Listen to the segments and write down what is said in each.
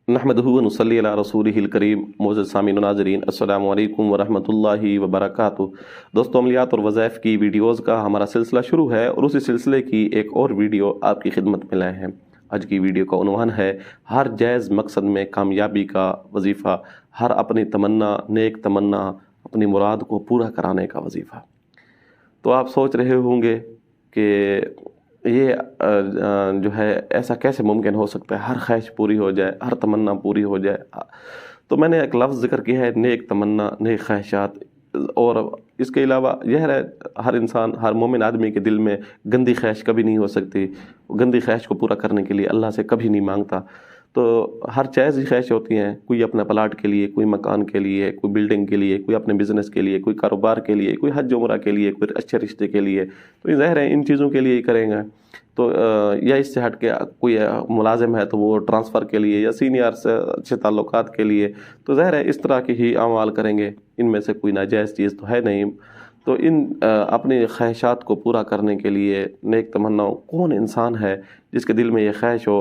नहमदुहु व नुसल्ली अला रसूलिहिल करीम। मोअज़्ज़ज़ सामीन व नाज़रीन, अस्सलामु अलैकुम व रहमतुल्लाहि व बरकातुहू। दोस्तों, अमलियात और वज़ाइफ की वीडियोज़ का हमारा सिलसिला शुरू है और उसी सिलसिले की एक और वीडियो आपकी खिदमत में लाए हैं। आज की वीडियो का उन्वान है हर जायज़ मकसद में कामयाबी का वजीफ़ा, हर अपनी तमन्ना, नेक तमन्ना, अपनी मुराद को पूरा कराने का वजीफ़ा। तो आप सोच रहे होंगे कि ये जो है ऐसा कैसे मुमकिन हो सकता है, हर ख्वाहिश पूरी हो जाए, हर तमन्ना पूरी हो जाए। तो मैंने एक लफ्ज़ ज़िक्र किया है, नेक तमन्ना, नेक ख्वाहिशात। और इसके अलावा यह है, हर इंसान, हर मोमिन आदमी के दिल में गंदी ख्वाहिश कभी नहीं हो सकती। गंदी ख्वाहिश को पूरा करने के लिए अल्लाह से कभी नहीं मांगता। तो हर जायज़ ही ख्वाहिश होती हैं, कोई अपना प्लाट के लिए, कोई मकान के लिए, कोई बिल्डिंग के लिए, कोई अपने बिज़नेस के लिए, कोई कारोबार के लिए, कोई हज उम्रा के लिए, कोई अच्छे रिश्ते के लिए। तो ये ज़ाहिर है इन चीज़ों के लिए ही करेंगे। तो या इससे हट के कोई मुलाजिम है तो वो ट्रांसफ़र के लिए, या सीनियर से अच्छे ताल्लुकात के लिए। तो ज़ाहिर है इस तरह के ही अमाल करेंगे, इनमें से कोई नाजायज़ चीज़ तो है नहीं। तो इन अपनी ख्वाहिशात को पूरा करने के लिए, नेक तमन्नाओं, कौन इंसान है जिसके दिल में ये ख्वाहिश हो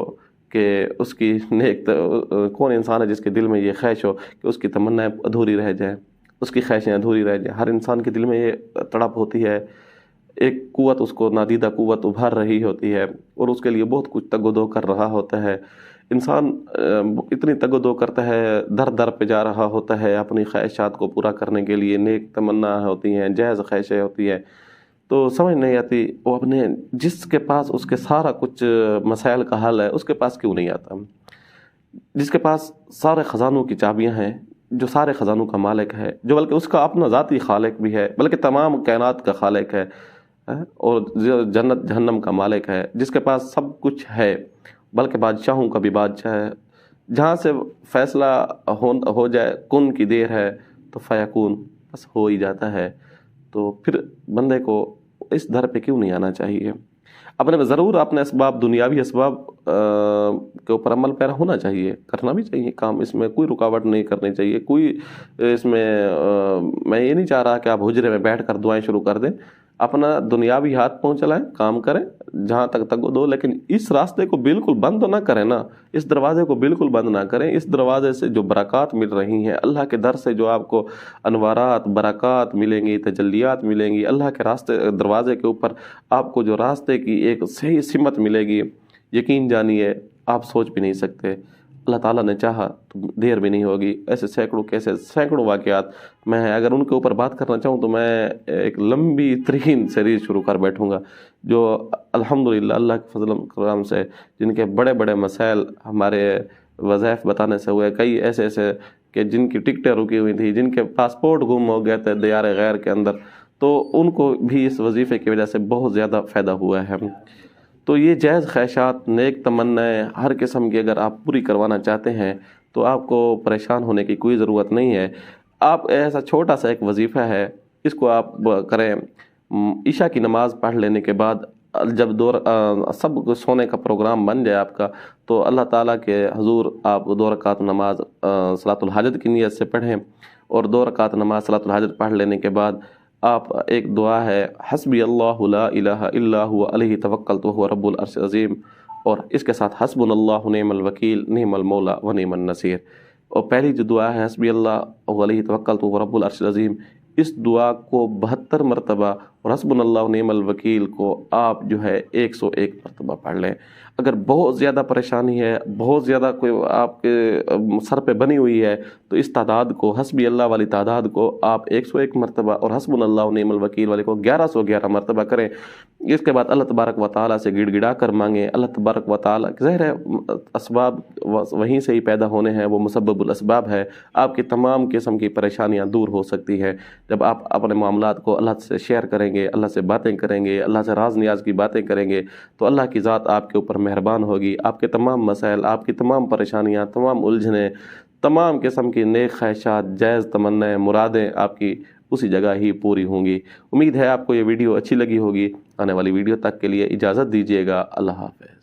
कि उसकी कौन इंसान है जिसके दिल में ये ख्वाहिश हो कि उसकी तमन्नाएं अधूरी रह जाएं, उसकी ख्वाहिशें अधूरी रह जाएं। हर इंसान के दिल में ये तड़प होती है, एक कुव्वत उसको, नादीदा कुव्वत उभर रही होती है और उसके लिए बहुत कुछ तगदो कर रहा होता है। इंसान इतनी तगदो करता है, दर दर पे जा रहा होता है अपनी ख्वाहिशात को पूरा करने के लिए। नेक तमन्ना होती हैं, जायज़ ख्वाहिशें होती हैं, तो समझ नहीं आती वो अपने जिसके पास उसके सारा कुछ मसाइल का हल है, उसके पास क्यों नहीं आता। जिसके पास सारे ख़जानों की चाबियां हैं, जो सारे ख़जानों का मालिक है, जो बल्कि उसका अपना ज़ाती खालिक भी है, बल्कि तमाम कायनात का खालिक है, और जो जन्नत जहन्नम का मालिक है, जिसके पास सब कुछ है, बल्कि बादशाहों का भी बादशाह है। जहाँ से फैसला हो जाए, कुन की देर है तो फयकून, बस हो ही जाता है। तो फिर बंदे को इस दर पे क्यों नहीं आना चाहिए। अपने ज़रूर अपने असबाब, दुनियावी असबाब के ऊपर अमल पैरा होना चाहिए, करना भी चाहिए काम, इसमें कोई रुकावट नहीं करनी चाहिए। कोई इसमें मैं ये नहीं चाह रहा कि आप हुजरे में बैठ कर दुआएं शुरू कर दें। अपना दुनियावी हाथ पांव चलाएं, काम करें, जहाँ तक दो, लेकिन इस रास्ते को बिल्कुल बंद ना करें ना, इस दरवाजे को बिल्कुल बंद ना करें। इस दरवाजे से जो बरक़ात मिल रही हैं, अल्लाह के दर से जो आपको अनवारात, बरक़ात मिलेंगी, तजल्लियात मिलेंगी, अल्लाह के रास्ते दरवाजे के ऊपर आपको जो रास्ते की एक सही सिमत मिलेगी, यकीन जानिए आप सोच भी नहीं सकते। अल्लाह ताला ने चाहा तो देर भी नहीं होगी। ऐसे सैकड़ों वाक़यात, मैं अगर उनके ऊपर बात करना चाहूँ तो मैं एक लंबी तरीन सीरीज़ शुरू कर बैठूँगा, जो अल्हम्दुलिल्लाह अल्लाह के फज़ल करम से, जिनके बड़े बड़े मसाइल हमारे वज़ाइफ बताने से हुए। कई ऐसे कि जिनकी टिकटें रुकी हुई थी, जिनके पासपोर्ट गुम हो गए थे दियार गैर के अंदर, तो उनको भी इस वजीफ़े की वजह से बहुत ज़्यादा फ़ायदा हुआ है। तो ये जायज़ ख्वाहिशात, नेक तमन्नाएं, हर किस्म की अगर आप पूरी करवाना चाहते हैं तो आपको परेशान होने की कोई ज़रूरत नहीं है। आप ऐसा छोटा सा एक वजीफ़ा है, इसको आप करें। इशा की नमाज़ पढ़ लेने के बाद जब सब सोने का प्रोग्राम बन जाए आपका, तो अल्लाह ताला के हुज़ूर आप 2 रकात नमाज सलातुल हाजत की नीयत से पढ़ें। और 2 रकात नमाज सलातुल हाजत पढ़ लेने के बाद आप एक दुआ है, हस्बी अल्लाहु ला इलाहा इल्ला हुवा अलैहि तवक्कलतु वहुवा रब्बुल अर्शिल अज़ीम, और इसके साथ हस्बुनल्लाहु निअमल वकील निअमल मौला व निअमन नसीर। और पहली जो दुआ है, हस्बी अल्लाहु अलैहि तवक्कलतु वहुवा रब्बुल अर्शिल अज़ीम, इस दुआ को 72 मरतबा, और हस्बुनल्लाहु निअमल वकील को आप जो है 101 मरतबा पढ़ लें। अगर बहुत ज़्यादा परेशानी है, बहुत ज़्यादा कोई आपके सर पे बनी हुई है, तो इस तादाद को, हस्बी अल्लाह वाली तादाद को आप 101 मरतबा और हस्बुनल्लाहु निअमल वकील वाले को 1111 मरतबा करें। इसके बाद अल्लाह तबारक व तआला से गिड़गिड़ा कर मांगें। अल्लाह तबारक व तआला, ज़ाहिर है असबाब वहीं से ही पैदा होने हैं, वो मुसब्बबुल असबाब है। आपकी तमाम किस्म की परेशानियाँ दूर हो सकती हैं जब आप अपने मामलात को अल्लाह से शेयर करेंगे, अल्लाह से बातें करेंगे, अल्लाह से राज नियाज की बातें करेंगे, तो अल्लाह की ज़ात आपके ऊपर मेहरबान होगी। आपके तमाम मसाइल, आपकी तमाम परेशानियाँ, तमाम उलझने, तमाम किस्म की नेक ख्वाहिशात, जायज़ तमन्नाएं, मुरादें आपकी उसी जगह ही पूरी होंगी। उम्मीद है आपको ये वीडियो अच्छी लगी होगी। आने वाली वीडियो तक के लिए इजाज़त दीजिएगा। अल्लाह हाफ़िज़।